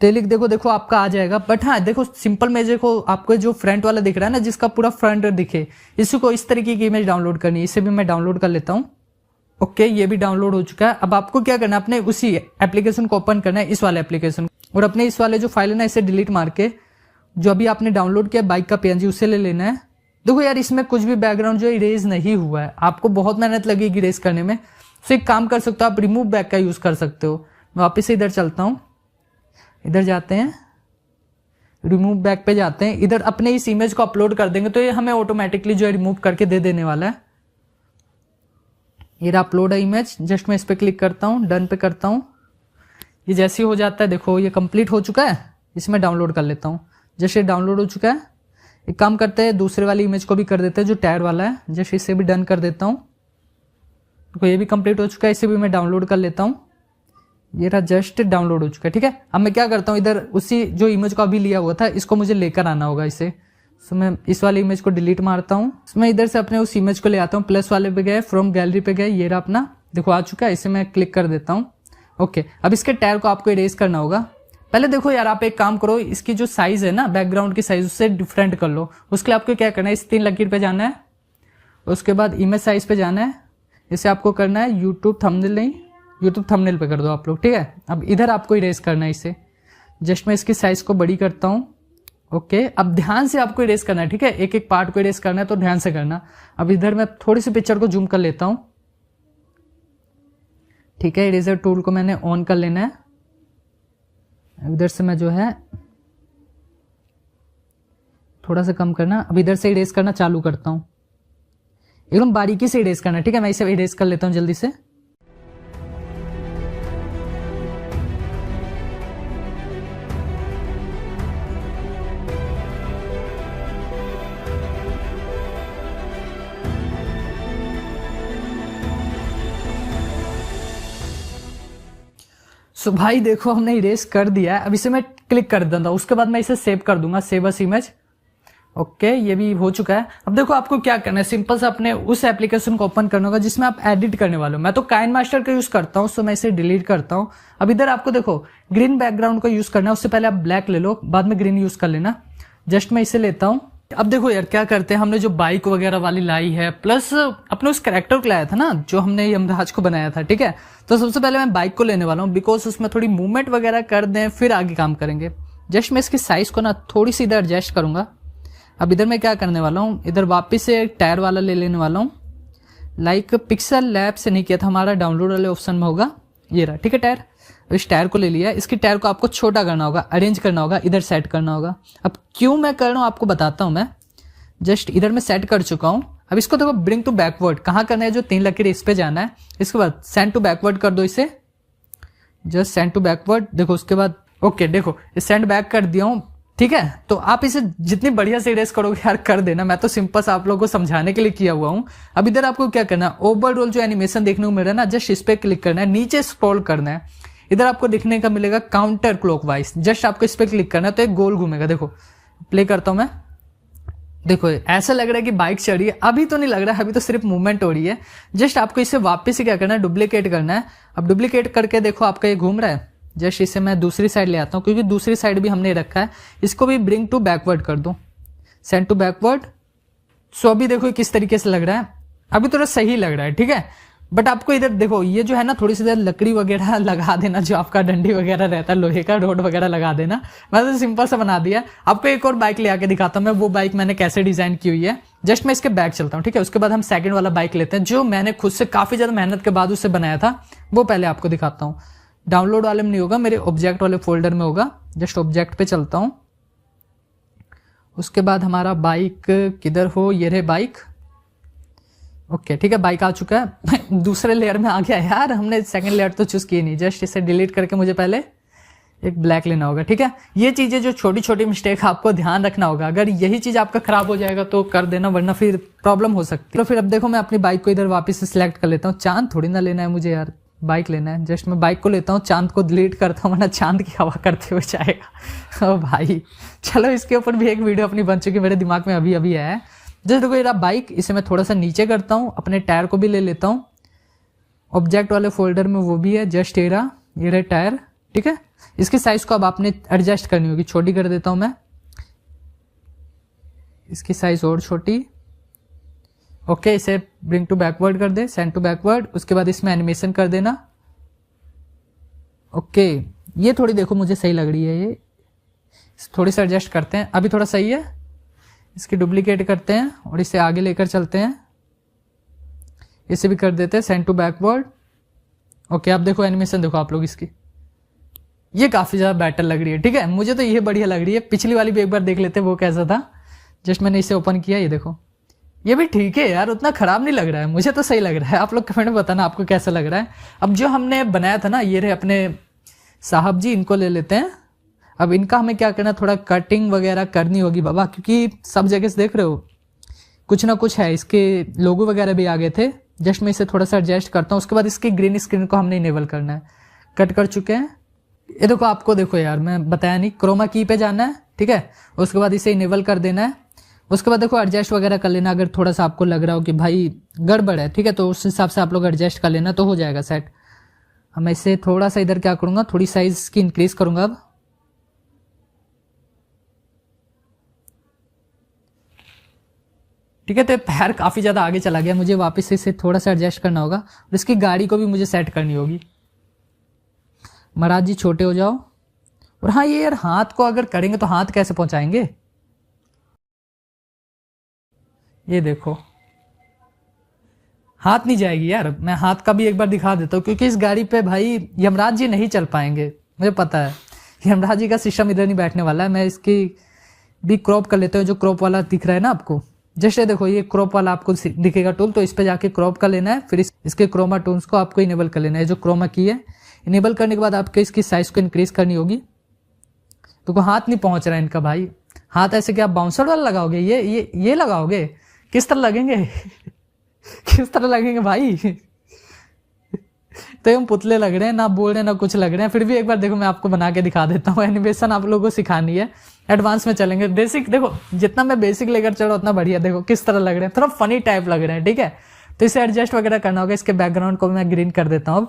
टेलिक देखो आपका आ जाएगा। बट हाँ देखो सिंपल में देखो आपको जो फ्रंट वाला दिख रहा है ना, जिसका पूरा फ्रंट दिखे, इसी को इस तरीके की इमेज डाउनलोड करनी है। इसे भी मैं डाउनलोड कर लेता हूँ। ओके, ये भी डाउनलोड हो चुका है। अब आपको क्या करना है, अपने उसी एप्लीकेशन को ओपन करना है, इस वाले एप्लीकेशन, और अपने इस वाले जो फाइल है ना, इसे डिलीट मार के जो अभी आपने डाउनलोड किया बाइक का PNG, उसे ले लेना है। देखो यार इसमें कुछ भी बैकग्राउंड जो इरेज नहीं हुआ है, आपको बहुत मेहनत लगेगी इरेज करने में। तो एक काम कर सकते हो आप, रिमूव बैक का यूज कर सकते हो। मैं वापस से इधर चलता हूँ, इधर जाते हैं, रिमूव बैक पे जाते हैं, इधर अपने इस इमेज को अपलोड कर देंगे तो ये हमें ऑटोमेटिकली जो है रिमूव करके दे देने वाला है। ये अपलोड है इमेज, जस्ट मैं इस पे क्लिक करता हूँ, डन पे करता हूँ। ये जैसे ही हो जाता है देखो ये कंप्लीट हो चुका है। इसमें डाउनलोड कर लेता हूँ। जैसे डाउनलोड हो चुका है, एक काम करते हैं दूसरे वाली इमेज को भी कर देते हैं जो टायर वाला है। जैसे इसे भी डन कर देता हूँ। देखो ये भी कंप्लीट हो चुका है, इसे भी मैं डाउनलोड कर लेता हूँ। ये रहा, जस्ट डाउनलोड हो चुका है। ठीक है, अब मैं क्या करता हूँ, इधर उसी जो इमेज को अभी लिया हुआ था इसको मुझे लेकर आना होगा इसे। तो मैं इस वाली इमेज को डिलीट मारता हूँ। मैं इधर से अपने उस इमेज को ले आता हूँ, प्लस वाले पे गए, फ्रॉम गैलरी पे गए, ये रहा अपना, देखो आ चुका है। इसे मैं क्लिक कर देता हूँ। ओके, अब इसके टायर को आपको इरेज करना होगा। पहले देखो यार आप एक काम करो, इसकी जो साइज है ना, बैकग्राउंड की साइज, उससे डिफरेंट कर लो। उसके लिए आपको क्या करना है, इस 3 लकीर पे जाना है, उसके बाद इमेज साइज पे जाना है। इसे आपको करना है यूट्यूब थंबनेल, नहीं यूट्यूब थंबनेल पे कर दो आप लोग। ठीक है, अब इधर आपको इरेज करना है इसे। जस्ट मैं इसकी साइज को बड़ी करता हूँ। ओके, अब ध्यान से आपको इरेज करना है। ठीक है, एक एक पार्ट को इरेज करना है तो ध्यान से करना। अब इधर मैं थोड़ी सी पिक्चर को जूम कर लेता हूँ। ठीक है, इरेजर टूल को मैंने ऑन कर लेना है। इधर से मैं जो है थोड़ा सा कम करना। अब इधर से इरेज करना चालू करता हूँ, एकदम बारीकी से इरेज करना। ठीक है, मैं इसे इरेज कर लेता हूँ जल्दी से। सो भाई देखो हमने इरेज कर दिया है। अब इसे मैं क्लिक कर देता हूँ, उसके बाद मैं इसे सेव कर दूंगा, सेव अस इमेज। ओके, ये भी हो चुका है। अब देखो आपको क्या करना है, सिंपल से अपने उस एप्लीकेशन को ओपन करना होगा जिसमें आप एडिट करने वाले हो। मैं तो काइनमास्टर का यूज करता हूँ, सो मैं इसे डिलीट करता हूँ। अब इधर आपको देखो ग्रीन बैकग्राउंड का यूज करना है, उससे पहले आप ब्लैक ले लो, बाद में ग्रीन यूज कर लेना। जस्ट मैं इसे लेता हूँ। अब देखो यार क्या करते हैं, हमने जो बाइक वगैरह वाली लाई है, प्लस अपने उस कैरेक्टर को लाया था ना जो हमने यमराज को बनाया था। ठीक है, तो सबसे पहले मैं बाइक को लेने वाला हूँ, बिकॉज उसमें थोड़ी मूवमेंट वगैरह कर दें, फिर आगे काम करेंगे। जस्ट मैं इसकी साइज को ना थोड़ी सी इधर एडजस्ट करूंगा। अब इधर मैं क्या करने वाला हूँ, इधर वापिस से टायर वाला ले लेने वाला हूँ। लाइक पिक्सल लैब से नहीं किया था, हमारा डाउनलोड वाले ऑप्शन में होगा, ये रहा। ठीक है, टायर, इस टायर को ले लिया। इसकी टायर को आपको छोटा करना होगा, अरेंज करना होगा, इधर सेट करना होगा। अब क्यों मैं कर रहा हूँ आपको बताता हूँ मैं। जस्ट इधर मैं सेट कर चुका हूँ। अब इसको देखो ब्रिंग टू बैकवर्ड कहाँ करना है, जो 3 लकीर इस पे जाना है। इसके बाद सेंड टू बैकवर्ड कर दो इसे, जस्ट सेंड टू बैकवर्ड। देखो उसके बाद ओके, देखो सेंड बैक कर दिया हूँ। ठीक है, तो आप इसे जितनी बढ़िया से इरेज करोगे यार कर देना, मैं तो सिंपल से आप लोगों को समझाने के लिए किया हुआ हूँ। अब इधर आपको क्या करना है, ओवरऑल जो एनिमेशन देखने को मिल रहा है ना, जस्ट इस पे क्लिक करना है, नीचे स्क्रॉल करना है। इधर आपको दिखने का मिलेगा काउंटर क्लॉकवाइज, जस्ट आपको इस पे क्लिक करना है तो एक गोल घूमेगा। देखो प्ले करता हूं मैं, देखो ऐसा लग रहा है कि बाइक चढ़ रही है, अभी तो नहीं लग रहा है, अभी तो सिर्फ मूवमेंट हो रही है। जस्ट आपको इसे वापस से क्या करना है, डुप्लीकेट करना है। अब डुप्लीकेट करके देखो आपका ये घूम रहा है। जस्ट इसे मैं दूसरी साइड ले आता हूँ, क्योंकि दूसरी साइड भी हमने रखा है। इसको भी ब्रिंग टू बैकवर्ड कर दो, सेंड टू बैकवर्ड। सो अभी देखो किस तरीके से लग रहा है, अभी थोड़ा सही लग रहा है। ठीक है, बट आपको इधर देखो ये जो है ना, थोड़ी सी देर लकड़ी वगैरह लगा देना, जो आपका डंडी वगैरह रहता है लोहे का, रोड वगैरह लगा देना। मैं तो सिंपल सा बना दिया। आपको एक और बाइक ले आके दिखाता हूँ मैं, वो बाइक मैंने कैसे डिजाइन की हुई है। जस्ट मैं इसके बैक चलता हूँ। ठीक है, उसके बाद हम सेकंड वाला बाइक लेते हैं, जो मैंने खुद से काफी ज्यादा मेहनत के बाद उसे बनाया था, वो पहले आपको दिखाता हूँ। डाउनलोड वाले में नहीं होगा, मेरे ऑब्जेक्ट वाले फोल्डर में होगा। जस्ट ऑब्जेक्ट पे चलता हूँ। उसके बाद हमारा बाइक किधर हो, ये रहे बाइक। ओके ठीक है, बाइक आ चुका है। दूसरे लेयर में आ गया यार, हमने सेकंड लेयर तो चूज की नहीं। जस्ट इसे डिलीट करके मुझे पहले एक ब्लैक लेना होगा। ठीक है, ये चीजें जो छोटी छोटी मिस्टेक आपको ध्यान रखना होगा, अगर यही चीज आपका खराब हो जाएगा तो कर देना, वरना फिर प्रॉब्लम हो सकती है। तो फिर अब देखो मैं अपनी बाइक को इधर वापस से सिलेक्ट कर लेता हूँ। चांद थोड़ी ना लेना है मुझे यार, बाइक लेना है। जस्ट मैं बाइक को लेता हूँ, चांद को डिलीट करता हूँ, वरना चांद की हवा करते हुए जाएगा। ओ भाई चलो, इसके ऊपर भी एक वीडियो अपनी बन चुकी, मेरे दिमाग में अभी अभी आया है। जैसे देखो ये बाइक, इसे मैं थोड़ा सा नीचे करता हूँ, अपने टायर को भी ले लेता हूँ। ऑब्जेक्ट वाले फोल्डर में वो भी है, जस्ट ये रहा टायर। ठीक है। इसकी साइज को अब आपने एडजस्ट करनी होगी, छोटी कर देता हूं मैं, इसकी साइज और छोटी। ओके, इसे ब्रिंग टू बैकवर्ड कर दे, सेंड टू बैकवर्ड। उसके बाद इसमें एनिमेशन कर देना। ओके, ये थोड़ी देखो मुझे सही लग रही है, ये थोड़ी सी एडजस्ट करते हैं, अभी थोड़ा सही है। इसकी डुप्लीकेट करते हैं और इसे आगे लेकर चलते हैं, इसे भी कर देते हैं सेंड टू बैकवर्ड। ओके, अब देखो एनिमेशन देखो आप लोग इसकी, ये काफी ज्यादा बेटर लग रही है। ठीक है, मुझे तो ये बढ़िया लग रही है। पिछली वाली भी एक बार देख लेते हैं वो कैसा था। जस्ट मैंने इसे ओपन किया, ये देखो, ये भी ठीक है यार, उतना खराब नहीं लग रहा है, मुझे तो सही लग रहा है। आप लोग कमेंट में बताना आपको कैसा लग रहा है। अब जो हमने बनाया था ना, ये रहे अपने साहब जी, इनको ले लेते हैं। अब इनका हमें क्या करना, थोड़ा कटिंग वगैरह करनी होगी बाबा, क्योंकि सब जगह से देख रहे हो कुछ ना कुछ है। इसके लोगो वगैरह भी आ गए थे। जस्ट मैं इसे थोड़ा सा एडजस्ट करता हूँ। उसके बाद इसकी ग्रीन स्क्रीन को हमने इनेबल करना है, कट कर चुके हैं। ये देखो, आपको देखो यार, मैं बताया नहीं, क्रोमा की पे जाना है, ठीक है। उसके बाद इसे इनेबल कर देना है। उसके बाद देखो एडजस्ट वगैरह कर लेना, अगर थोड़ा सा आपको लग रहा हो कि भाई गड़बड़ है, ठीक है, तो उस हिसाब से आप लोग एडजस्ट कर लेना, तो हो जाएगा सेट। अब मैं इसे थोड़ा सा इधर क्या करूंगा, थोड़ी साइज की इंक्रीज करूंगा अब। ठीक है, तो पैर काफी ज्यादा आगे चला गया, मुझे वापस इसे थोड़ा सा एडजस्ट करना होगा और इसकी गाड़ी को भी मुझे सेट करनी होगी। महाराज जी छोटे हो जाओ। और हाँ, ये यार हाथ को अगर करेंगे तो हाथ कैसे पहुंचाएंगे, ये देखो हाथ नहीं जाएगी यार। मैं हाथ का भी एक बार दिखा देता हूँ, क्योंकि इस गाड़ी पे भाई यमराज जी नहीं चल पाएंगे, मुझे पता है। यमराज जी का सिस्टम इधर नहीं बैठने वाला है। मैं इसकी भी क्रॉप कर लेता हूँ, जो क्रॉप वाला दिख रहा है ना आपको। जैसे देखो, ये क्रॉप वाला आपको दिखेगा टूल, तो इस पे जाके क्रॉप कर लेना है। फिर इसके क्रोमा टूल्स को आपको इनेबल कर लेना है, जो क्रोमा की है। इनेबल करने के बाद आपको इसकी साइज को इंक्रीज करनी होगी। तो हाथ नहीं पहुंच रहा है इनका भाई। हाथ ऐसे क्या बाउंसर वाला लगाओगे, ये लगाओगे, किस तरह लगेंगे किस तरह लगेंगे भाई तो हम पुतले लग रहे हैं, ना बोल रहे हैं ना कुछ लग रहे हैं। फिर भी एक बार देखो, मैं आपको बना के दिखा देता हूँ। एनिमेशन आप लोगों को सिखानी है, एडवांस में चलेंगे। बेसिक देखो, जितना मैं बेसिक लेकर चलो उतना बढ़िया। देखो किस तरह लग रहे हैं, थोड़ा फनी टाइप लग रहे हैं, ठीक है। तो इसे एडजस्ट वगैरह करना होगा। इसके बैकग्राउंड को मैं ग्रीन कर देता हूँ।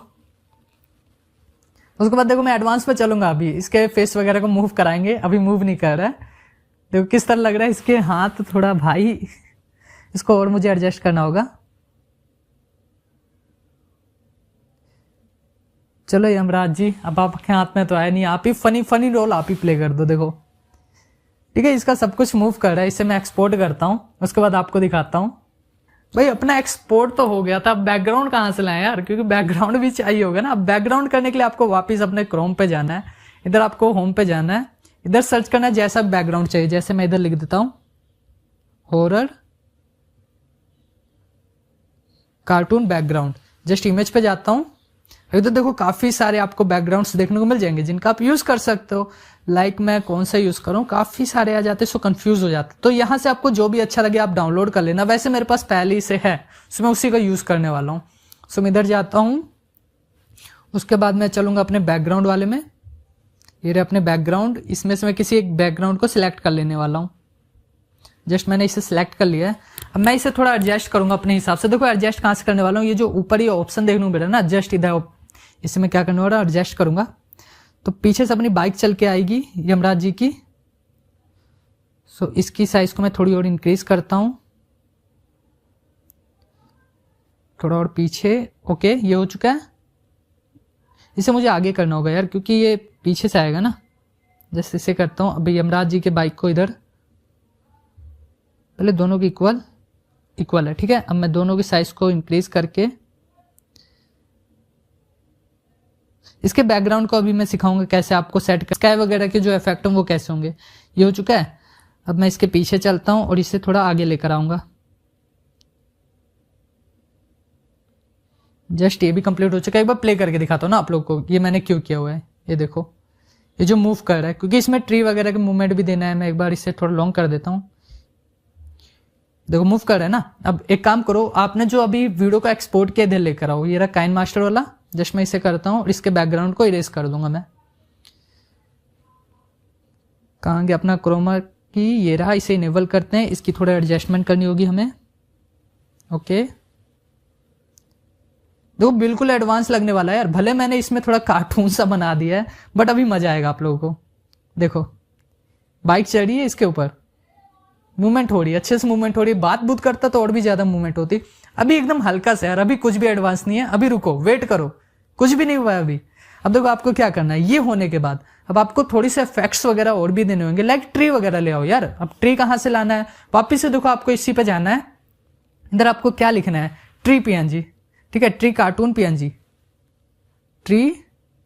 उसके बाद देखो, मैं एडवांस में चलूंगा, अभी इसके फेस वगैरह को मूव कराएंगे, अभी मूव नहीं कर रहा है। देखो किस तरह लग रहा है, इसके हाथ थोड़ा भाई, इसको और मुझे एडजस्ट करना होगा। चलो यमराज जी, अब आपके हाथ में तो आया नहीं, आप ही फनी रोल आप ही प्ले कर दो। देखो ठीक है, इसका सब कुछ मूव कर रहा है। इसे मैं एक्सपोर्ट करता हूं, उसके बाद आपको दिखाता हूं। भाई अपना एक्सपोर्ट तो हो गया था, बैकग्राउंड कहां से लाए यार, क्योंकि बैकग्राउंड भी चाहिए होगा ना। बैकग्राउंड करने के लिए आपको वापस अपने क्रोम पे जाना है, इधर आपको होम पे जाना है, इधर सर्च करना है जैसा बैकग्राउंड चाहिए। जैसे मैं इधर लिख देता हूं, horror cartoon background. Just image पे जाता हूं। अभी तो देखो काफी सारे आपको बैकग्राउंड्स देखने को मिल जाएंगे, जिनका आप यूज कर सकते हो। लाइक मैं कौन सा यूज करूं, काफी सारे आ जाते हैं, सो कंफ्यूज हो जाते। तो यहां से आपको जो भी अच्छा लगे आप डाउनलोड कर लेना। वैसे मेरे पास पहले ही से है, सो मैं उसी का यूज करने वाला हूं। सो मैं इधर जाता हूं, उसके बाद मैं चलूंगा अपने बैकग्राउंड वाले में। ये रहे अपने बैकग्राउंड, इसमें से मैं किसी एक बैकग्राउंड को सिलेक्ट कर लेने वाला हूं। जस्ट मैंने इसे सिलेक्ट कर लिया है। अब मैं इसे थोड़ा एडजस्ट करूंगा अपने हिसाब से। देखो एडजस्ट कहां से करने वाला हूँ, ये जो ऊपर ये ऑप्शन देखने को मिल रहा है ना, जस्ट इधर, इसे मैं क्या करने वाला हूँ, एडजस्ट करूंगा। तो पीछे से अपनी बाइक चल के आएगी यमराज जी की। सो इसकी साइज को मैं थोड़ी और इंक्रीज करता हूं, थोड़ा और पीछे। ओके, ये हो चुका है। इसे मुझे आगे करना होगा यार, क्योंकि ये पीछे से आएगा ना। जैसे इसे करता हूं। अभी यमराज जी के बाइक को इधर, पहले दोनों की इक्वल है, ठीक है। अब मैं दोनों की साइज को इंक्रीज करके, इसके बैकग्राउंड को अभी मैं सिखाऊंगा कैसे आपको सेट कर, स्काई वगैरह के जो इफेक्ट होंगे वो कैसे होंगे। ये हो चुका है। अब मैं इसके पीछे चलता हूं और इसे थोड़ा आगे लेकर आऊंगा। जस्ट ये भी कंप्लीट हो चुका है। एक बार प्ले करके दिखाता हूं ना आप लोग को, ये मैंने क्यों किया हुआ है। ये देखो, ये जो मूव कर रहा है, क्योंकि इसमें ट्री वगैरह का मूवमेंट भी देना है। मैं एक बार इसे थोड़ा लॉन्ग कर देता हूं। देखो मूव कर रहा है ना। अब एक काम करो, आपने जो अभी वीडियो को एक्सपोर्ट किया इधर लेकर आओ। ये रहा काइन मास्टर वाला। जस्ट मैं इसे करता हूं और इसके बैकग्राउंड को इरेज कर दूंगा मैं। कहां गया अपना क्रोमा की, ये रहा। इसे इनेबल करते हैं, इसकी थोड़ा एडजस्टमेंट करनी होगी हमें। ओके, देखो बिल्कुल एडवांस लगने वाला है यार। भले मैंने इसमें थोड़ा कार्टून सा बना दिया है, बट अभी मजा आएगा आप लोगों को। देखो बाइक चढ़ रही है, इसके ऊपर मूवमेंट हो रही है, अच्छे से मूवमेंट हो रही है। बात बूत करता तो और भी ज्यादा मूवमेंट होती। अभी एकदम हल्का सा यार, अभी कुछ भी एडवांस नहीं है। अभी रुको, वेट करो, कुछ भी नहीं हुआ है अभी। अब देखो आपको क्या करना है, ये होने के बाद अब आपको थोड़ी से इफेक्ट्स वगैरह और भी देने होंगे, लाइक ट्री वगैरह ले आओ यार। अब ट्री कहाँ से लाना है, वापिस से देखो आपको इसी पे जाना है। इधर आपको क्या लिखना है, ट्री पीएनजी, ठीक है, tree cartoon PNG, tree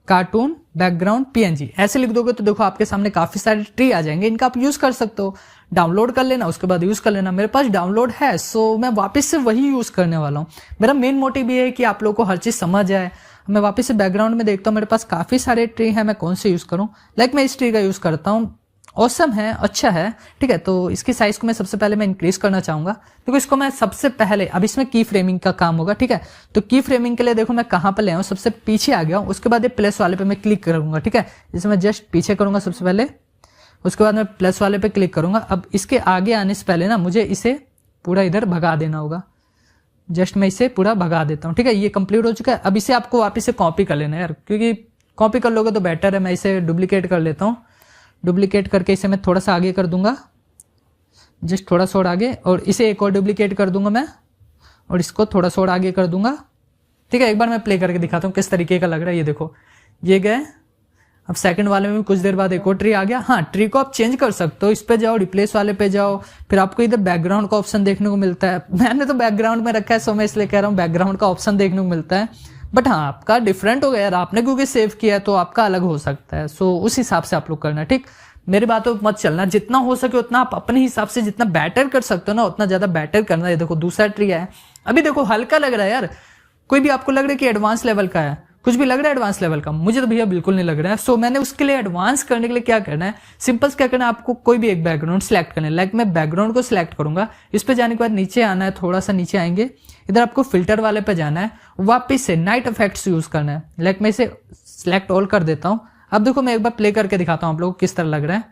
cartoon background PNG, ऐसे लिख दोगे तो देखो आपके सामने काफी सारे ट्री आ जाएंगे। इनका आप यूज कर सकते हो, डाउनलोड कर लेना, उसके बाद यूज कर लेना। मेरे पास डाउनलोड है, सो मैं वापस से वही यूज करने वाला हूँ। मेरा मेन मोटिव ये है कि आप लोगों को हर चीज समझ आए। मैं वापस से बैकग्राउंड में देखता हूँ, मेरे पास काफी सारे ट्री हैं, मैं कौन से यूज करूँ। लाइक मैं इस ट्री का यूज करता हूँ, ऑसम है, अच्छा है, ठीक है। तो इसकी साइज को मैं सबसे पहले मैं इंक्रीज करना चाहूंगा। देखो इसको मैं सबसे पहले, अब इसमें की फ्रेमिंग का काम होगा, ठीक है। तो की फ्रेमिंग के लिए देखो मैं कहां पर ले आऊं, सबसे पीछे आ गया हूं। उसके बाद ये प्लस वाले पे मैं क्लिक करूंगा, ठीक है। जैसे मैं जस्ट पीछे करूंगा सबसे पहले, उसके बाद मैं प्लस वाले पे क्लिक करूंगा। अब इसके आगे आने से पहले ना मुझे इसे पूरा इधर भगा देना होगा। जस्ट मैं इसे पूरा भगा देता हूँ, ठीक है। ये कंप्लीट हो चुका है। अब इसे आपको वापिस से कॉपी कर लेना है यार, क्योंकि कॉपी कर लोगे तो बेटर है। मैं इसे डुप्लीकेट कर लेता हूँ। डुप्लीकेट करके इसे मैं थोड़ा सा आगे कर दूंगा, जस्ट थोड़ा सा और आगे, और इसे एक और डुप्लीकेट कर दूंगा मैं, और इसको थोड़ा सा और आगे कर दूंगा, ठीक है। एक बार मैं प्ले करके दिखाता हूँ किस तरीके का लग रहा है। ये देखो ये गए। अब सेकंड वाले में भी कुछ देर बाद एक और ट्री आ गया। हाँ, ट्री को आप चेंज कर सकते हो, इस पे जाओ, रिप्लेस वाले पे जाओ, फिर आपको इधर बैकग्राउंड का ऑप्शन देखने को मिलता है। मैंने तो बैकग्राउंड में रखा है, सो मैं इसलिए कह रहा हूँ बैकग्राउंड का ऑप्शन देखने को मिलता है। बट हाँ, आपका डिफरेंट हो गया यार, आपने क्योंकि सेव किया है तो आपका अलग हो सकता है। सो उस हिसाब से आप लोग करना, ठीक। मेरी बातों मत चलना, जितना हो सके उतना आप अपने हिसाब से जितना बेटर कर सकते हो ना उतना ज्यादा बेटर करना। ये देखो दूसरा ट्री है। अभी देखो हल्का लग रहा है यार, कोई भी आपको लग रहा है कि एडवांस लेवल का है, कुछ भी लग रहा है एडवांस लेवल का, मुझे तो भैया बिल्कुल नहीं लग रहा है। सो मैंने उसके लिए एडवांस करने के लिए क्या करना है, सिंपल क्या करना है, आपको कोई भी एक बैकग्राउंड सिलेक्ट करना है। लाइक मैं बैकग्राउंड को सिलेक्ट करूंगा, इस पे जाने के बाद नीचे आना है, थोड़ा सा नीचे आएंगे, इधर आपको फिल्टर वाले पे जाना है, वापिस से नाइट इफेक्ट्स यूज करना है। लाइक मैं इसे सिलेक्ट ऑल कर देता हूं। अब देखो मैं एक बार प्ले करके दिखाता हूं आप लोगों को किस तरह लग रहा है।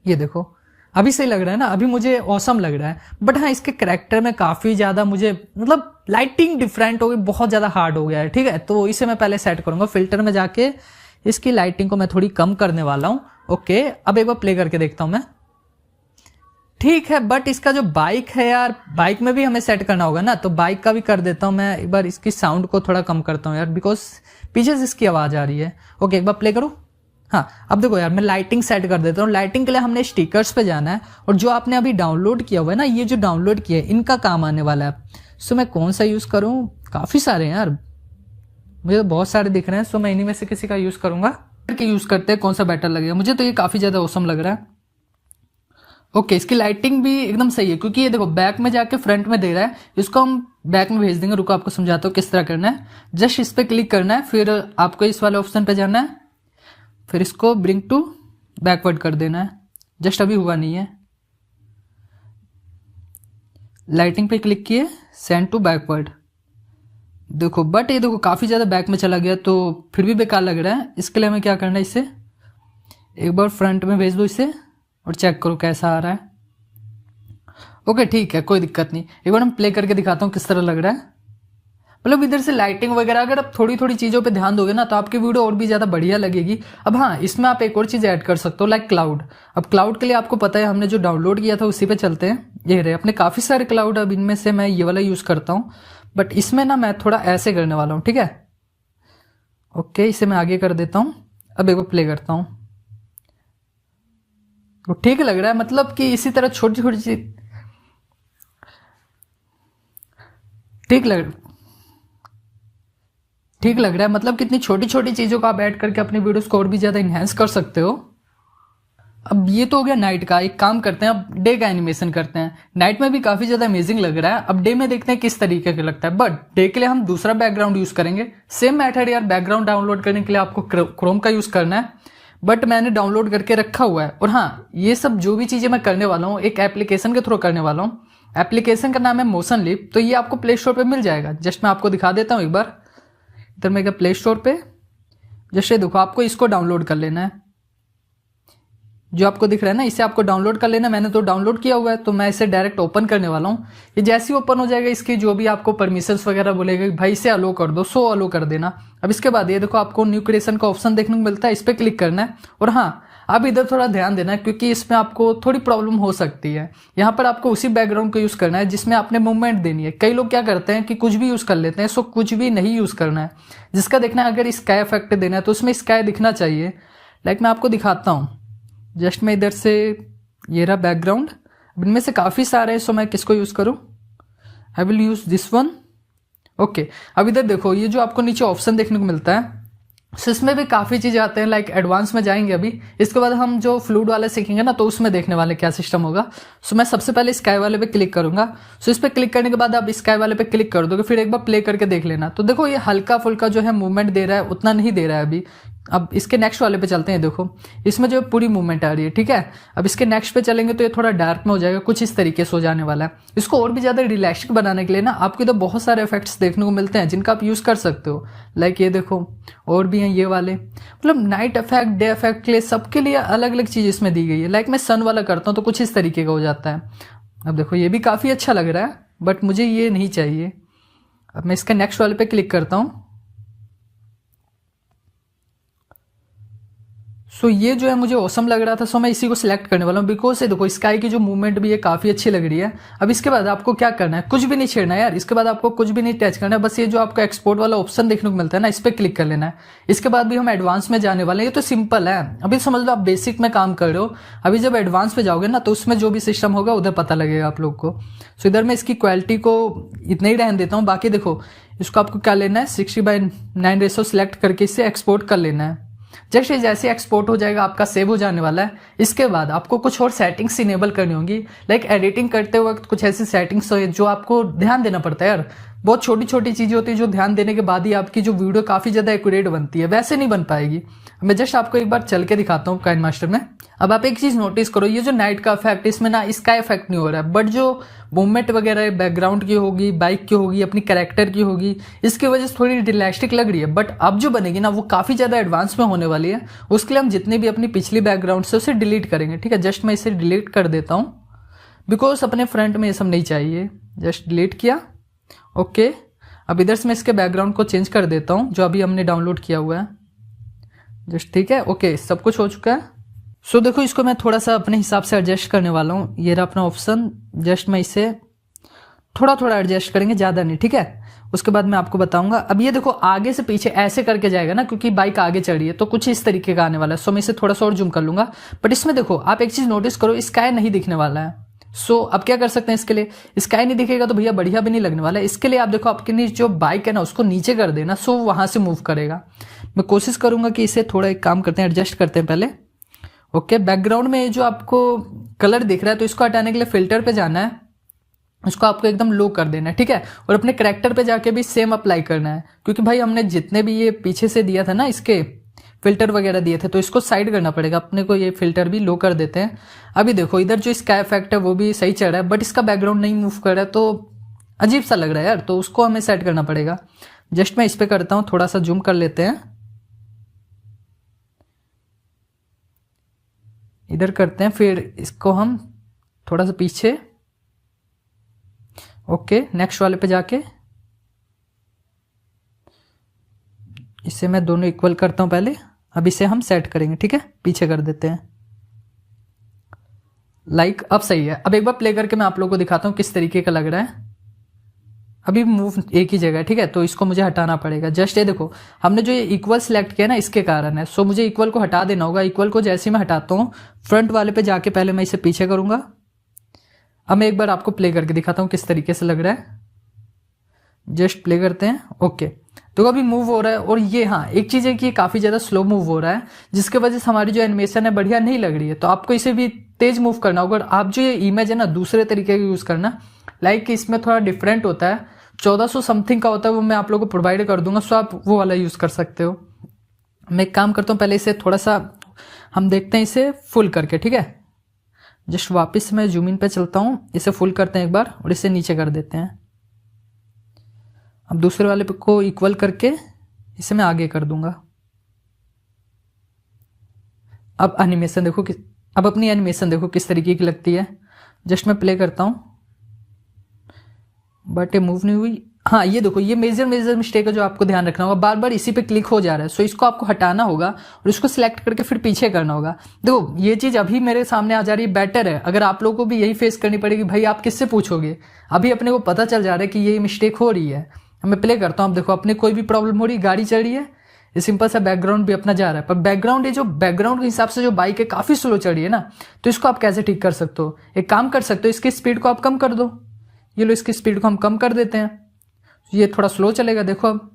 ये देखो अभी सही लग रहा है ना, अभी मुझे ऑसम लग रहा है। बट हाँ, इसके कैरेक्टर में काफी ज्यादा मुझे मतलब लाइटिंग डिफरेंट हो गई, बहुत ज्यादा हार्ड हो गया है, ठीक है। तो इसे मैं पहले सेट करूंगा, फिल्टर में जाके इसकी लाइटिंग को मैं थोड़ी कम करने वाला हूं। ओके, अब एक बार प्ले करके देखता हूं मैं, ठीक है। बट इसका जो बाइक है यार, बाइक में भी हमें सेट करना होगा ना, तो बाइक का भी कर देता हूं मैं। एक बार इसकी साउंड को थोड़ा कम करता हूं यार, बिकॉज पीछे से इसकी आवाज आ रही है। ओके, एक बार प्ले करूं। हाँ, अब देखो यार मैं लाइटिंग सेट कर देता हूँ। लाइटिंग के लिए हमने स्टिकर्स पे जाना है, और जो आपने अभी डाउनलोड किया हुआ है ना, ये जो डाउनलोड किया है इनका काम आने वाला है। सो मैं कौन सा यूज करूँ, काफी सारे हैं यार, मुझे तो बहुत सारे दिख रहे हैं। सो मैं इन्हीं में से किसी का यूज करूंगा। यूज करते हैं, कौन सा बेटर लगेगा। मुझे तो ये काफी ज्यादा औसम लग रहा है। ओके, इसकी लाइटिंग भी एकदम सही है, क्योंकि ये देखो बैक में जाके फ्रंट में दे रहा है। इसको हम बैक में भेज देंगे। रुको आपको समझाता हूँ किस तरह करना है। जस्ट इस पे क्लिक करना है, फिर आपको इस वाले ऑप्शन पे जाना है, फिर इसको ब्रिंग टू बैकवर्ड कर देना है। जस्ट अभी हुआ नहीं है, लाइटिंग पे क्लिक किए, सेंड टू बैकवर्ड। देखो बट ये देखो काफी ज्यादा बैक में चला गया, तो फिर भी बेकार लग रहा है। इसके लिए हमें क्या करना है, इसे एक बार फ्रंट में भेज दो इसे, और चेक करो कैसा आ रहा है। ओके ठीक है, कोई दिक्कत नहीं। एक बार हम प्ले करके दिखाता हूँ किस तरह लग रहा है। मतलब इधर से लाइटिंग वगैरह अगर आप थोड़ी थोड़ी चीजों पे ध्यान दोगे ना, तो आपकी वीडियो और भी ज्यादा बढ़िया लगेगी। अब हाँ, इसमें आप एक और चीज ऐड कर सकते हो, लाइक क्लाउड। अब क्लाउड के लिए आपको पता है हमने जो डाउनलोड किया था उसी पे चलते हैं। ये रहे अपने काफी सारे क्लाउड। अब इनमें से मैं ये वाला यूज करता हूँ, बट इसमें ना मैं थोड़ा ऐसे करने वाला हूँ, ठीक है। ओके, इसे मैं आगे कर देता हूँ। अब एक बार प्ले करता हूँ, तो ठीक लग रहा है। मतलब कि इसी तरह छोटी छोटी चीज ठीक लग रहा है। मतलब कितनी छोटी छोटी चीजों को आप ऐड करके अपनी वीडियोस को और भी ज्यादा इनहेंस कर सकते हो। अब ये तो हो गया नाइट का। एक काम करते हैं, अब डे का एनिमेशन करते हैं। नाइट में भी काफी ज्यादा अमेजिंग लग रहा है। अब डे में देखते हैं किस तरीके का लगता है। बट डे के लिए हम दूसरा बैकग्राउंड यूज करेंगे। सेम मेथड यार, बैकग्राउंड डाउनलोड करने के लिए आपको क्रोम का यूज करना है, बट मैंने डाउनलोड करके रखा हुआ है। और हाँ, ये सब जो भी चीजें मैं करने वाला हूँ एक एप्लीकेशन के थ्रू करने वाला हूँ। एप्लीकेशन का नाम है मोशन लिप। तो ये आपको प्ले स्टोर पे मिल जाएगा। जस्ट मैं आपको दिखा देता हूँ एक बार। इधर मैं प्ले स्टोर पे जैसे देखो, आपको इसको डाउनलोड कर लेना है। जो आपको दिख रहा है ना, इसे आपको डाउनलोड कर लेना। मैंने तो डाउनलोड किया हुआ है, तो मैं इसे डायरेक्ट ओपन करने वाला हूँ। ये जैसे ही ओपन हो जाएगा, इसकी जो भी आपको परमिशंस वगैरह बोलेगा भाई इसे अलो कर दो, सो अलो कर देना। अब इसके बाद ये देखो आपको न्यू क्रिएशन का ऑप्शन देखने को मिलता है, इस पर क्लिक करना है। और हाँ, अब इधर थोड़ा ध्यान देना है क्योंकि इसमें आपको थोड़ी प्रॉब्लम हो सकती है। यहाँ पर आपको उसी बैकग्राउंड को यूज करना है जिसमें आपने मूवमेंट देनी है। कई लोग क्या करते हैं कि कुछ भी यूज कर लेते हैं, सो कुछ भी नहीं यूज करना है। जिसका देखना है, अगर स्काई इफेक्ट देना है तो उसमें स्काई दिखना चाहिए। लाइक मैं आपको दिखाता हूँ, जस्ट मैं इधर से, ये रहा बैकग्राउंड। अब इनमें से काफ़ी सारे हैं, सो मैं किसको यूज़ करूँ? I will use this one. Okay, अब इधर देखो, ये जो आपको नीचे ऑप्शन देखने को मिलता है, सो इसमें भी काफ़ी चीज़ें आते हैं। लाइक एडवांस में जाएंगे अभी, इसके बाद हम जो फ्लूइड वाले सीखेंगे ना, तो उसमें देखने वाले क्या सिस्टम होगा। सो मैं सबसे पहले स्काई वाले पे क्लिक करूंगा। सो इस पर क्लिक करने के बाद आप स्काई वाले पे क्लिक कर दोगे, फिर एक बार प्ले करके देख लेना। तो देखो ये हल्का फुल्का जो है मूवमेंट दे रहा है, उतना नहीं दे रहा है अभी। अब इसके नेक्स्ट वाले पे चलते हैं। देखो इसमें जो पूरी मूवमेंट आ रही है, ठीक है। अब इसके नेक्स्ट पे चलेंगे तो ये थोड़ा डार्क में हो जाएगा, कुछ इस तरीके से हो जाने वाला है। इसको और भी ज़्यादा रिलैक्सिंग बनाने के लिए ना, आपको इधर बहुत सारे इफेक्ट्स देखने को मिलते हैं जिनका आप यूज़ कर सकते हो। लाइक ये देखो, और भी हैं ये वाले। मतलब नाइट इफेक्ट, डे इफेक्ट के लिए, सबके लिए अलग अलग चीज़ इसमें दी गई है। लाइक मैं सन वाला करता हूँ तो कुछ इस तरीके का हो जाता है। अब देखो ये भी काफ़ी अच्छा लग रहा है, बट मुझे ये नहीं चाहिए। अब मैं इसके नेक्स्ट वाले पे क्लिक करता हूँ। सो ये जो है मुझे औसम लग रहा था, सो मैं इसी को सिलेक्ट करने वाला हूँ। बिकॉज से देखो स्काई की जो मूवमेंट भी है काफ़ी अच्छी लग रही है। अब इसके बाद आपको क्या करना है, कुछ भी नहीं छेड़ना है यार। इसके बाद आपको कुछ भी नहीं टच करना है, बस ये जो आपको एक्सपोर्ट वाला ऑप्शन देखने को मिलता है ना, इस पर क्लिक कर लेना है। इसके बाद भी हम एडवांस में जाने वाले हैं। ये तो सिंपल है, अभी समझ लो आप बेसिक में काम कर रहे हो। अभी जब एडवांस में जाओगे ना, तो उसमें जो भी सिस्टम होगा उधर पता लगेगा आप लोग को। सो इधर मैं इसकी क्वालिटी को इतना ही रहने देता हूँ। बाकी देखो इसको आपको क्या लेना है, 60:9 रेशो सिलेक्ट करके इसे एक्सपोर्ट कर लेना है। जस्ट ये जैसे एक्सपोर्ट हो जाएगा, आपका सेव हो जाने वाला है। इसके बाद आपको कुछ और सेटिंग्स इनेबल करनी होंगी। लाइक एडिटिंग करते वक्त कुछ ऐसी सेटिंग्स हो जो आपको ध्यान देना पड़ता है यार। बहुत छोटी छोटी चीजें होती है जो ध्यान देने के बाद ही आपकी जो वीडियो काफी ज्यादा एक्यूरेट बनती है, वैसे नहीं बन पाएगी। मैं जस्ट आपको एक बार चल के दिखाता हूँ काइनमास्टर में। अब आप एक चीज नोटिस करो, ये जो नाइट का इफेक्ट, इसमें ना इसका इफेक्ट नहीं हो रहा है, बट जो मूवमेंट वगैरह बैकग्राउंड की होगी, बाइक की होगी, अपनी कैरेक्टर की होगी, इसकी वजह से थोड़ी रियलिस्टिक लग रही है। बट अब जो बनेगी ना, वो काफी ज्यादा एडवांस में होने वाली है। उसके लिए हम जितनी भी अपनी पिछली बैकग्राउंड से उसे डिलीट करेंगे, ठीक है। जस्ट मैं इसे डिलीट कर देता हूँ, बिकॉज अपने फ्रंट में ये सब नहीं चाहिए। जस्ट डिलीट किया, ओके। अब इधर से मैं इसके बैकग्राउंड को चेंज कर देता हूँ, जो अभी हमने डाउनलोड किया हुआ है। जस्ट ठीक है, ओके, सब कुछ हो चुका है। सो देखो इसको मैं थोड़ा सा अपने हिसाब से एडजस्ट करने वाला हूँ। ये रहा अपना ऑप्शन, जस्ट मैं इसे थोड़ा थोड़ा एडजस्ट करेंगे, ज़्यादा नहीं, ठीक है। उसके बाद मैं आपको बताऊंगा। अब ये देखो आगे से पीछे ऐसे करके जाएगा ना, क्योंकि बाइक आगे चढ़ रही है, तो कुछ इस तरीके का आने वाला है। सो मैं इसे थोड़ा सा और जूम कर लूंगा। बट इसमें देखो आप एक चीज़ नोटिस करो, स्काई नहीं दिखने वाला है। सो अब क्या कर सकते हैं इसके लिए, स्काई नहीं दिखेगा तो भैया बढ़िया भी नहीं लगने वाला है। इसके लिए आप देखो आपकी जो बाइक है ना, उसको नीचे कर देना, सो वहां से मूव करेगा। मैं कोशिश करूंगा कि इसे थोड़ा एक काम करते हैं, एडजस्ट करते हैं पहले। ओके, बैकग्राउंड में जो आपको कलर दिख रहा है, तो इसको हटाने के लिए फिल्टर पे जाना है, इसको आपको एकदम लो कर देना है, ठीक है। और अपने कैरेक्टर पे जाके भी सेम अप्लाई करना है, क्योंकि भाई हमने जितने भी ये पीछे से दिया था ना, इसके फिल्टर वगैरह दिए थे, तो इसको साइड करना पड़ेगा अपने को। ये फिल्टर भी लो कर देते हैं। अभी देखो इधर जो इसका इफेक्ट है वो भी सही चल रहा है, बट इसका बैकग्राउंड नहीं मूव कर रहा है, तो अजीब सा लग रहा है यार। तो उसको हमें सेट करना पड़ेगा। जस्ट मैं इस पे करता हूँ, थोड़ा सा जूम कर लेते हैं, इधर करते हैं, फिर इसको हम थोड़ा सा पीछे। ओके, नेक्स्ट वाले पे जाके इसे मैं दोनों इक्वल करता हूं पहले। अब इसे हम सेट करेंगे, ठीक है, पीछे कर देते हैं। लाइक अब सही है। अब एक बार प्ले करके मैं आप लोगों को दिखाता हूं किस तरीके का लग रहा है। अभी मूव एक ही जगह है, ठीक है, तो इसको मुझे हटाना पड़ेगा। जस्ट ये देखो हमने जो ये इक्वल सिलेक्ट किया ना, इसके कारण है। सो मुझे इक्वल को हटा देना होगा। इक्वल को जैसे ही मैं हटाता हूँ, फ्रंट वाले पे जाके पहले मैं इसे पीछे करूंगा। अब मैं एक बार आपको प्ले करके दिखाता हूँ किस तरीके से लग रहा है। जस्ट प्ले करते हैं, ओके। तो अभी मूव हो रहा है, और ये हाँ एक चीज़ है कि काफ़ी ज़्यादा स्लो मूव हो रहा है, जिसके वजह से हमारी जो एनिमेशन है बढ़िया नहीं लग रही है। तो आपको इसे भी तेज मूव करना होगा। आप जो ये इमेज है ना, दूसरे तरीके का यूज़ करना। लाइक इसमें थोड़ा डिफरेंट होता है, 1400 समथिंग का होता है, वो मैं आप लोगों को प्रोवाइड कर दूंगा। सो आप वो वाला यूज़ कर सकते हो। मैं एक काम करता हूँ, पहले इसे थोड़ा सा हम देखते हैं इसे फुल करके, ठीक है। जस्ट वापस मैं जूम इन पे चलता हूँ, इसे फुल करते हैं एक बार, और इसे नीचे कर देते हैं। अब दूसरे वाले को इक्वल करके इसे मैं आगे कर दूंगा। अब एनिमेशन देखो कि अब अपनी एनिमेशन देखो किस तरीके की लगती है। जस्ट मैं प्ले करता हूँ बट ये मूव नहीं हुई। हाँ ये देखो, ये मेजर मिस्टेक है जो आपको ध्यान रखना होगा, बार बार इसी पे क्लिक हो जा रहा है। सो इसको आपको हटाना होगा और इसको सिलेक्ट करके फिर पीछे करना होगा। देखो ये चीज अभी मेरे सामने आ जा रही है, बेटर है। अगर आप लोगों को भी यही फेस करनी पड़ेगी, भाई आप किससे पूछोगे? अभी अपने को पता चल जा रहा है कि ये मिस्टेक हो रही है। मैं प्ले करता हूँ, अब देखो अपने कोई भी प्रॉब्लम हो रही है, गाड़ी चल रही है, ये सिंपल सा बैकग्राउंड भी अपना जा रहा है, पर बैकग्राउंड, ये जो बैकग्राउंड के हिसाब से जो बाइक है काफी स्लो चल रही है ना, तो इसको आप कैसे ठीक कर सकते हो? एक काम कर सकते हो, इसकी स्पीड को आप कम कर दो। ये लो, इसकी स्पीड को हम कम कर देते हैं, ये थोड़ा स्लो चलेगा। देखो अब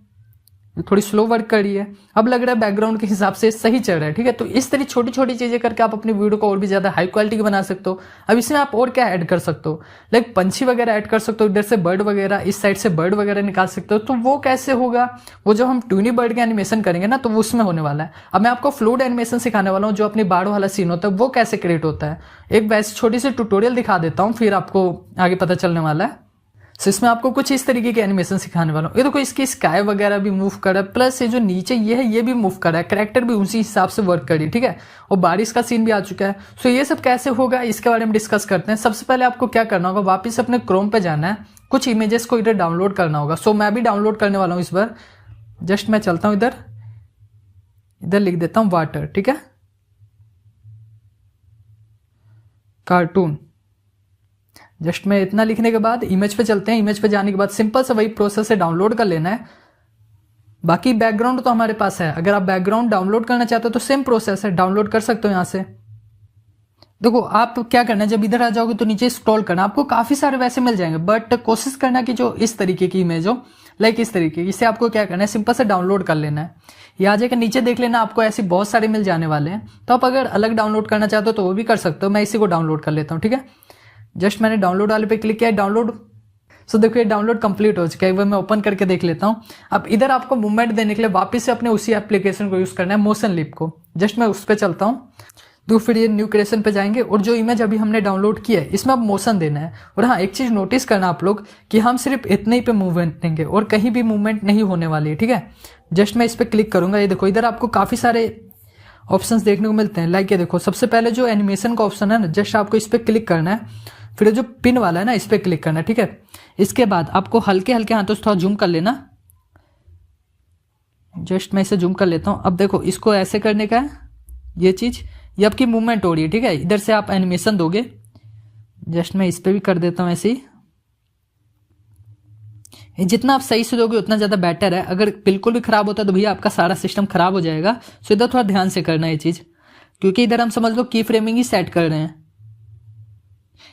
ये थोड़ी स्लो वर्क कर रही है। अब लग रहा है बैकग्राउंड के हिसाब से सही चल रहा है, ठीक है। तो इस तरह छोटी छोटी चीजें करके आप अपनी वीडियो को और भी ज्यादा हाई क्वालिटी की बना सकते हो। अब इसमें आप और क्या ऐड कर सकते हो? लाइक पंछी वगैरह ऐड कर सकते हो, इधर से बर्ड वगैरह, इस साइड से बर्ड वगैरह निकाल सकते हो। तो वो कैसे होगा? वो जब हम ट्यूनी बर्ड के एनिमेशन करेंगे ना, तो वो उसमें होने वाला है। अब मैं आपको फ्लूइड एनिमेशन सिखाने वाला हूँ, जो अपनी बाढ़ वाला सीन होता है वो कैसे क्रिएट होता है। एक वैसे छोटी सी ट्यूटोरियल दिखा देता हूँ, फिर आपको आगे पता चलने वाला है। तो इसमें आपको कुछ इस तरीके के एनिमेशन सिखाने वाला हूँ। ये देखो, इसकी स्काई वगैरह भी मूव कर रहा है, प्लस ये जो नीचे ये है ये भी मूव कर रहा है, कैरेक्टर भी उसी हिसाब से वर्क कर रही है, ठीक है। और बारिश का सीन भी आ चुका है। सो ये सब कैसे होगा इसके बारे में डिस्कस करते हैं। सबसे पहले आपको क्या करना होगा, वापस अपने क्रोम पे जाना है, कुछ इमेजेस को इधर डाउनलोड करना होगा। सो मैं भी डाउनलोड करने वाला हूँ इस बार। जस्ट मैं चलता हूँ इधर लिख देता हूँ वाटर, ठीक है, कार्टून। जस्ट मैं इतना लिखने के बाद इमेज पे चलते हैं। इमेज पे जाने के बाद सिंपल सा वही प्रोसेस है, डाउनलोड कर लेना है। बाकी बैकग्राउंड तो हमारे पास है, अगर आप बैकग्राउंड डाउनलोड करना चाहते हो तो सेम प्रोसेस है, डाउनलोड कर सकते हो यहां से। देखो आप क्या करना है, जब इधर आ जाओगे तो नीचे स्क्रॉल करना, आपको काफी सारे वैसे मिल जाएंगे, बट कोशिश करना कि जो इस तरीके की इमेज हो, लाइक इस तरीके की। इसे आपको क्या करना है, सिंपल से डाउनलोड कर लेना है। ये आ जाएगा, नीचे देख लेना, आपको ऐसे बहुत सारे मिल जाने वाले हैं। तो आप अगर अलग डाउनलोड करना चाहते हो तो वो भी कर सकते हो। मैं इसी को डाउनलोड कर लेता हूँ, ठीक है। जस्ट मैंने डाउनलोड वाले पे क्लिक किया, डाउनलोड। सो देखो ये डाउनलोड कंप्लीट हो चुका है। मैं ओपन करके देख लेता हूँ। अब इधर आपको मूवमेंट देने के लिए वापस से अपने उसी एप्लीकेशन को यूज करना है, मोशन लिप को। जस्ट मैं उस पर चलता हूँ, तो फिर ये न्यू क्रिएशन पे जाएंगे और जो इमेज अभी हमने डाउनलोड किया है इसमें अब मोशन देना है। और हाँ, एक चीज नोटिस करना आप लोग कि हम सिर्फ इतने ही पे मूवमेंट देंगे और कहीं भी मूवमेंट नहीं होने वाली है, ठीक है। जस्ट मैं इस पर क्लिक करूंगा, ये देखो इधर आपको काफी सारे ऑप्शंस देखने को मिलते हैं। लाइक ये देखो, सबसे पहले जो एनिमेशन का ऑप्शन है ना, जस्ट आपको इस पर क्लिक करना है। फिर जो पिन वाला है ना, इस पर क्लिक करना है, ठीक है। इसके बाद आपको हल्के हल्के हाथों से थोड़ा जूम कर लेना। जस्ट मैं इसे जूम कर लेता हूं। अब देखो इसको ऐसे करने का है, ये चीज, ये आपकी मूवमेंट हो रही है, ठीक है। इधर से आप एनिमेशन दोगे। जस्ट मैं इस पे भी कर देता हूं ऐसे ही। जितना आप सही से दोगे उतना ज्यादा बेटर है। अगर बिल्कुल भी खराब होता है तो भैया आपका सारा सिस्टम खराब हो जाएगा। सो इधर थोड़ा ध्यान से करना है ये चीज, क्योंकि इधर हम समझ लो की फ्रेमिंग ही सेट कर रहे हैं।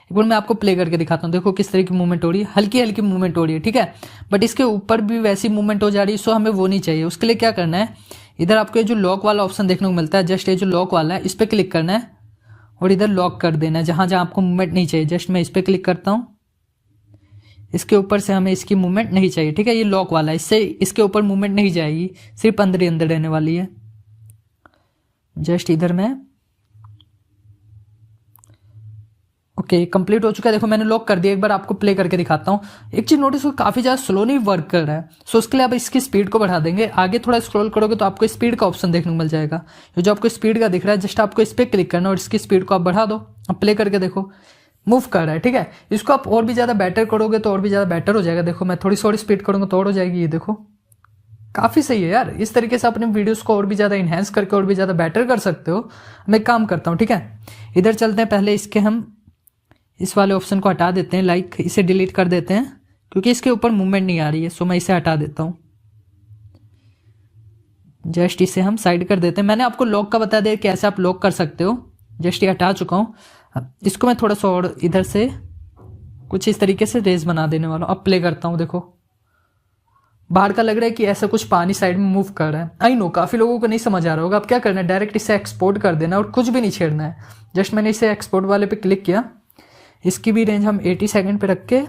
एक बार मैं आपको प्ले करके दिखाता हूँ। देखो किस तरह की मूवमेंट हो रही है, हल्की हल्की मूवमेंट हो रही है, ठीक है। बट इसके ऊपर भी वैसी मूवमेंट हो जा रही है, सो हमें वो नहीं चाहिए। उसके लिए क्या करना है, इधर आपको ये जो लॉक वाला ऑप्शन देखने को मिलता है, जस्ट ये जो लॉक वाला है इस पर क्लिक करना है और इधर लॉक कर देना है जहां जहां आपको मूवमेंट नहीं चाहिए। जस्ट मैं इस पर क्लिक करता हूँ, इसके ऊपर से हमें इसकी मूवमेंट नहीं चाहिए, ठीक है। ये लॉक वाला है, इससे इसके ऊपर मूवमेंट नहीं जाएगी, सिर्फ अंदर ही अंदर रहने वाली है। जस्ट इधर मैं ओके कंप्लीट हो चुका है। देखो मैंने लॉक कर दिया। एक बार आपको प्ले करके दिखाता हूँ। एक चीज नोटिस, काफी ज्यादा स्लो नहीं वर्क कर रहा है। सो उसके लिए आप इसकी स्पीड को बढ़ा देंगे। आगे थोड़ा स्क्रॉल करोगे तो आपको स्पीड का ऑप्शन देखने को मिल जाएगा। जो आपको स्पीड का दिख रहा है, जस्ट आपको इस पर क्लिक करना और इसकी स्पीड को आप बढ़ा दो। अब प्ले करके देखो, मूव कर रहा है, ठीक है। इसको आप और भी ज्यादा बेटर करोगे तो और भी ज्यादा बेटर हो जाएगा। देखो मैं थोड़ी सी और स्पीड करूंगा तो और हो जाएगी। ये देखो काफी सही है यार। इस तरीके से अपने वीडियोस को और भी ज्यादा इनहेंस करके और भी ज्यादा बेटर कर सकते हो। मैं काम करता हूँ, ठीक है। इधर चलते हैं, पहले इसके हम इस वाले ऑप्शन को हटा देते हैं, लाइक इसे डिलीट कर देते हैं क्योंकि इसके ऊपर मूवमेंट नहीं आ रही है। सो मैं इसे हटा देता हूं। जस्ट इसे हम साइड कर देते हैं। मैंने आपको लॉक का बता दिया कैसे आप लॉक कर सकते हो। जस्ट ये हटा चुका हूं। इसको मैं थोड़ा सा और इधर से कुछ इस तरीके से रेस बना देने वाला हूं। अब प्ले करता हूं। देखो बाहर का लग रहा है कि ऐसा कुछ पानी साइड में मूव कर रहा है। आई नो काफी लोगों को नहीं समझ आ रहा होगा। अब क्या करना है, डायरेक्ट इसे एक्सपोर्ट कर देना और कुछ भी नहीं छेड़ना है। जस्ट मैंने इसे एक्सपोर्ट वाले पे क्लिक किया। इसकी भी रेंज हम 80 सेकंड पे रख के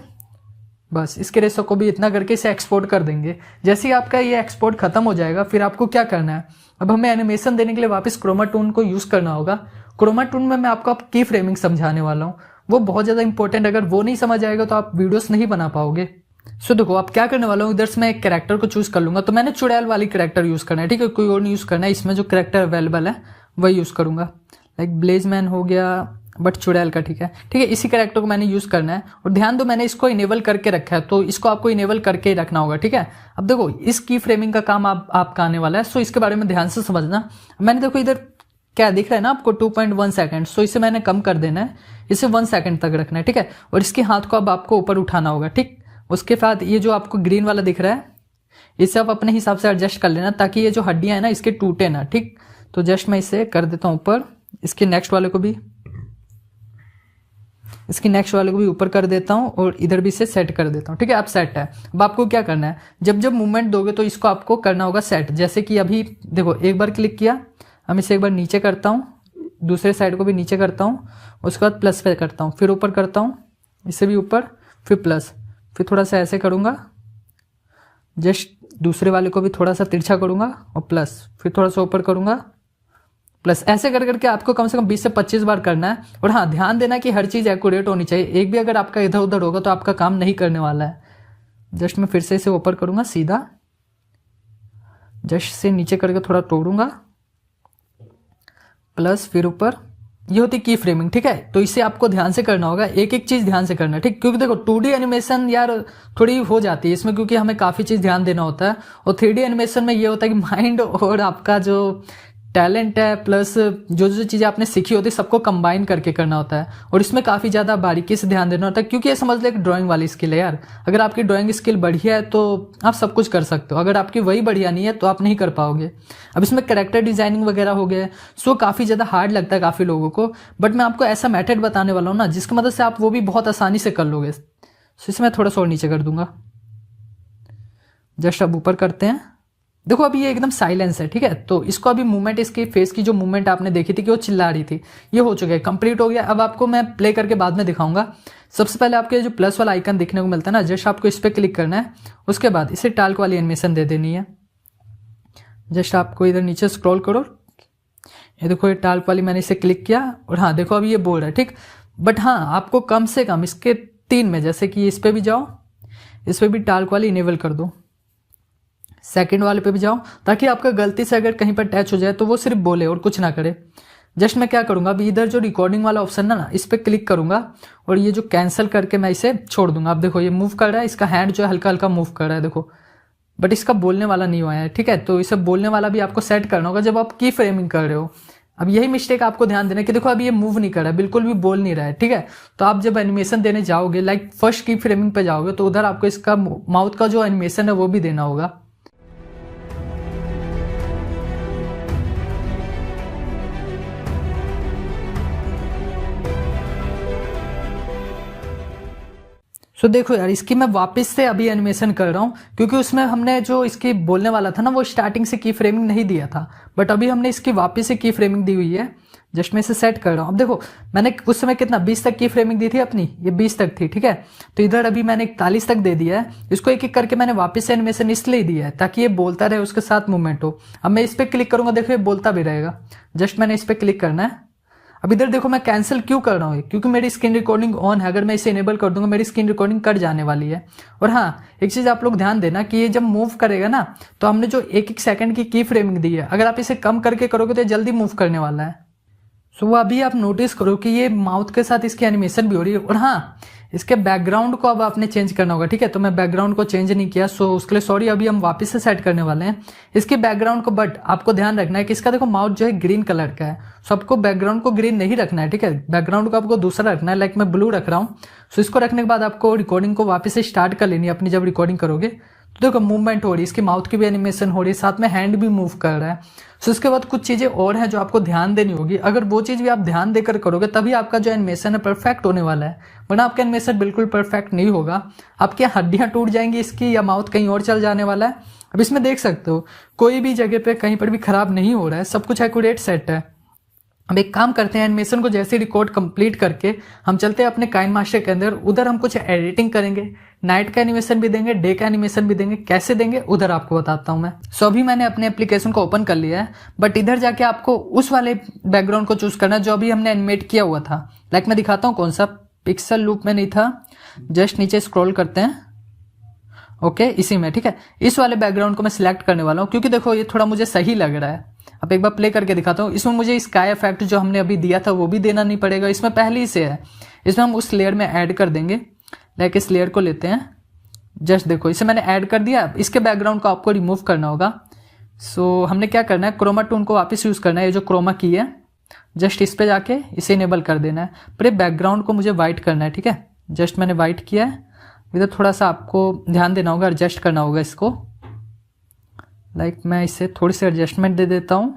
बस इसके रेशो को भी इतना करके इसे एक्सपोर्ट कर देंगे। जैसे ही आपका ये एक्सपोर्ट खत्म हो जाएगा, फिर आपको क्या करना है, अब हमें एनिमेशन देने के लिए वापस क्रोमा टून को यूज करना होगा। क्रोमा टून में मैं आपको की फ्रेमिंग समझाने वाला हूँ, वो बहुत ज्यादा इंपॉर्टेंट। अगर वो नहीं समझ आएगा तो आप वीडियोस नहीं बना पाओगे। सो देखो आप क्या करने वाला हूँ, इधर से मैं एक कैरेक्टर को चूज कर लूंगा। तो मैंने चुड़ैल वाली कैरेक्टर यूज करना है, ठीक है। कोई और नहीं यूज करना है। इसमें जो कैरेक्टर अवेलेबल है वही यूज करूंगा। लाइक ब्लेजमैन हो गया, बट चुड़ैल का, ठीक है। इसी कैरेक्टर को मैंने यूज़ करना है। और ध्यान दो मैंने इसको इनेबल करके रखा है, तो इसको आपको इनेबल करके ही रखना होगा, ठीक है। अब देखो इस की फ्रेमिंग का काम आपका आने वाला है, सो इसके बारे में ध्यान से समझना। मैंने देखो इधर क्या दिख रहा है ना आपको 2.1 सेकेंड, सो इसे मैंने कम कर देना है, इसे 1 सेकेंड तक रखना है, ठीक है। और इसके हाथ को अब आपको ऊपर उठाना होगा, ठीक। उसके बाद ये जो आपको ग्रीन वाला दिख रहा है इसे आप अपने हिसाब से एडजस्ट कर लेना, ताकि ये जो हड्डियां है ना इसके टूटे ना, ठीक। तो जस्ट मैं इसे कर देता हूँ ऊपर, इसके नेक्स्ट वाले को भी ऊपर कर देता हूँ, और इधर भी इसे सेट कर देता हूँ, ठीक है। अब सेट है। अब आपको क्या करना है, जब जब मूवमेंट दोगे तो इसको आपको करना होगा सेट। जैसे कि अभी देखो एक बार क्लिक किया, हम इसे एक बार नीचे करता हूँ, दूसरे साइड को भी नीचे करता हूँ, उसके बाद प्लस पे करता हूँ, फिर ऊपर करता हूँ, इसे भी ऊपर, फिर प्लस, फिर थोड़ा सा ऐसे करूँगा, जस्ट दूसरे वाले को भी थोड़ा सा तिरछा करूँगा और प्लस, फिर थोड़ा सा ऊपर करूँगा प्लस। ऐसे कर करके आपको कम से कम 20 से 25 बार करना है। और हाँ, ध्यान देना कि हर चीज़ एक्यूरेट होनी चाहिए, एक भी अगर आपका इधर उधर होगा तो आपका काम नहीं करने वाला है। जस्ट मैं फिर से इसे ऊपर करूँगा सीधा, जस्ट से नीचे करके थोड़ा तोड़ूंगा, प्लस फिर ऊपर। ये होती की फ्रेमिंग, ठीक है। तो इसे आपको ध्यान से करना होगा, एक एक चीज ध्यान से करना, ठीक। क्योंकि देखो 2D एनिमेशन यार थोड़ी हो जाती है इसमें, क्योंकि हमें काफी चीज ध्यान देना होता है। और 3D एनिमेशन में ये होता है कि माइंड और आपका जो टैलेंट है प्लस जो जो चीज़ें आपने सीखी होती है सबको कंबाइन करके करना होता है। और इसमें काफ़ी ज़्यादा बारीकी से ध्यान देना होता है, क्योंकि ये समझ लो एक ड्राइंग वाली स्किल है यार। अगर आपकी ड्राइंग स्किल बढ़िया है तो आप सब कुछ कर सकते हो, अगर आपकी वही बढ़िया नहीं है तो आप नहीं कर पाओगे। अब इसमें कैरेक्टर डिजाइनिंग वगैरह हो गया, सो काफ़ी ज़्यादा हार्ड लगता है काफ़ी लोगों को, बट मैं आपको ऐसा मेथड बताने वाला हूँ ना जिसकी मदद से आप वो भी बहुत आसानी से कर लोगे। सो इसमें थोड़ा सा और नीचे कर दूंगा, जस्ट अब ऊपर करते हैं। देखो अभी ये एकदम साइलेंस है, ठीक है। तो इसको अभी मूवमेंट, इसके फेस की जो मूवमेंट आपने देखी थी कि वो चिल्ला रही थी, ये हो चुका है, कंप्लीट हो गया। अब आपको मैं प्ले करके बाद में दिखाऊंगा। सबसे पहले आपके जो प्लस वाला आइकन दिखने को मिलता है ना, जस्ट आपको इस पर क्लिक करना है। उसके बाद इसे टाल्क वाली एनिमेशन दे देनी है। जस्ट आपको इधर नीचे स्क्रॉल करो, ये देखो ये टाल्क वाली मैंने इसे क्लिक किया, और हाँ देखो अभी ये बोल रहा है, ठीक। बट हाँ आपको कम से कम इसके 3 में, जैसे कि इस पर भी जाओ, इस पर भी टाल्क वाली इनेबल कर दो, सेकंड वाले पे भी जाओ, ताकि आपका गलती से अगर कहीं पर टच हो जाए तो वो सिर्फ बोले और कुछ ना करे। जस्ट मैं क्या करूंगा, अभी इधर जो रिकॉर्डिंग वाला ऑप्शन है ना, इस पर क्लिक करूंगा और ये जो कैंसिल करके मैं इसे छोड़ दूंगा। आप देखो ये मूव कर रहा है, इसका हैंड जो है हल्का हल्का मूव कर रहा है, देखो, बट इसका बोलने वाला नहीं हुआ है, ठीक है। तो इसे बोलने वाला भी आपको सेट करना होगा जब आप की फ्रेमिंग कर रहे हो। अब यही मिस्टेक आपको ध्यान देना है कि देखो अभी ये मूव नहीं कर रहा है, बिल्कुल भी बोल नहीं रहा है, ठीक है। तो आप जब एनिमेशन देने जाओगे, लाइक फर्स्ट की फ्रेमिंग पे जाओगे, तो उधर आपको इसका माउथ का जो एनिमेशन है वो भी देना होगा। सो देखो यार, इसकी मैं वापस से अभी एनिमेशन कर रहा हूँ, क्योंकि उसमें हमने जो इसकी बोलने वाला था ना वो स्टार्टिंग से की फ्रेमिंग नहीं दिया था, बट अभी हमने इसकी वापस से की फ्रेमिंग दी हुई है। जस्ट मैं इसे सेट कर रहा हूँ। अब देखो मैंने उस समय कितना 20 तक की फ्रेमिंग दी थी अपनी, ये 20 तक थी, ठीक है। तो इधर अभी मैंने 41 तक दे दिया है। इसको एक एक करके मैंने वापस से एनिमेशन इसलिए दिया है ताकि ये बोलता रहे, उसके साथ मूवमेंट हो। अब मैं इस पर क्लिक करूंगा, देखो ये बोलता भी रहेगा। जस्ट मैंने इस पर क्लिक करना है। अब इधर देखो मैं कैंसिल क्यों कर रहा हूँ, क्योंकि मेरी स्क्रीन रिकॉर्डिंग ऑन है। अगर मैं इसे इनेबल कर दूंगा मेरी स्क्रीन रिकॉर्डिंग कट जाने वाली है। और हाँ एक चीज आप लोग ध्यान देना कि ये जब मूव करेगा ना, तो हमने जो एक एक सेकंड की फ्रेमिंग दी है, अगर आप इसे कम करके करोगे तो ये जल्दी मूव करने वाला है। सो अभी आप नोटिस करो कि ये माउथ के साथ इसकी एनिमेशन भी हो रही है। और हाँ इसके बैकग्राउंड को अब आपने चेंज करना होगा, ठीक है। तो मैं बैकग्राउंड को चेंज नहीं किया, सो उसके लिए सॉरी। अभी हम वापस से सेट करने वाले हैं इसके बैकग्राउंड को, बट आपको ध्यान रखना है कि इसका देखो माउथ जो है ग्रीन कलर का है, सो आपको बैकग्राउंड को ग्रीन नहीं रखना है, ठीक है। बैकग्राउंड को आपको दूसरा रखना है, लाइक मैं ब्लू रख रहा हूँ। सो इसको रखने के बाद आपको रिकॉर्डिंग को वापस से स्टार्ट कर लेनी है अपनी। जब रिकॉर्डिंग करोगे तो देखो मूवमेंट हो रही है, इसकी माउथ की भी एनिमेशन हो रही है, साथ में हैंड भी मूव कर रहा है। सो उसके बाद कुछ चीजें और हैं जो आपको ध्यान देनी होगी। अगर वो चीज भी आप ध्यान देकर करोगे तभी आपका जो एनिमेशन है परफेक्ट होने वाला है, वरना आपका एनिमेशन बिल्कुल परफेक्ट नहीं होगा। आपकी हड्डियां टूट जाएंगी इसकी, या माउथ कहीं और चल जाने वाला है। अब इसमें देख सकते हो कोई भी जगह पे कहीं पर भी खराब नहीं हो रहा है, सब कुछ एक्यूरेट सेट है। अब एक काम करते हैं, एनिमेशन को जैसे रिकॉर्ड कंप्लीट करके हम चलते हैं अपने काइनमास्टर के अंदर। उधर हम कुछ एडिटिंग करेंगे, नाइट का एनिमेशन भी देंगे, डे का एनिमेशन भी देंगे। कैसे देंगे उधर आपको बताता हूं मैं। सो अभी मैंने अपने एप्लीकेशन को ओपन कर लिया है, बट इधर जाके आपको उस वाले बैकग्राउंड को चूज करना है जो अभी हमने एनिमेट किया हुआ था। लाइक मैं दिखाता हूँ कौन सा, पिक्सल लूप में नहीं था। जस्ट नीचे स्क्रॉल करते हैं, ओके इसी में, ठीक है। इस वाले बैकग्राउंड को मैं सिलेक्ट करने वाला हूँ, क्योंकि देखो ये थोड़ा मुझे सही लग रहा है। अब एक बार प्ले करके दिखाता हूँ। इसमें मुझे स्काई इफेक्ट जो हमने अभी दिया था वो भी देना नहीं पड़ेगा, इसमें पहले ही से है। इसमें हम उस लेयर में ऐड कर देंगे। लाइक इस लेयर को लेते हैं, जस्ट देखो इसे मैंने ऐड कर दिया। इसके बैकग्राउंड को आपको रिमूव करना होगा। सो हमने क्या करना है, क्रोमा टून को वापस यूज करना है। ये जो क्रोमा की है जस्ट इस पे जाके इसे इनेबल कर देना है। पर बैकग्राउंड को मुझे वाइट करना है, ठीक है। जस्ट मैंने वाइट किया है। इधर थोड़ा सा आपको ध्यान देना होगा, एडजस्ट करना होगा इसको। लाइक मैं इसे थोड़ी सी एडजस्टमेंट दे देता हूँ।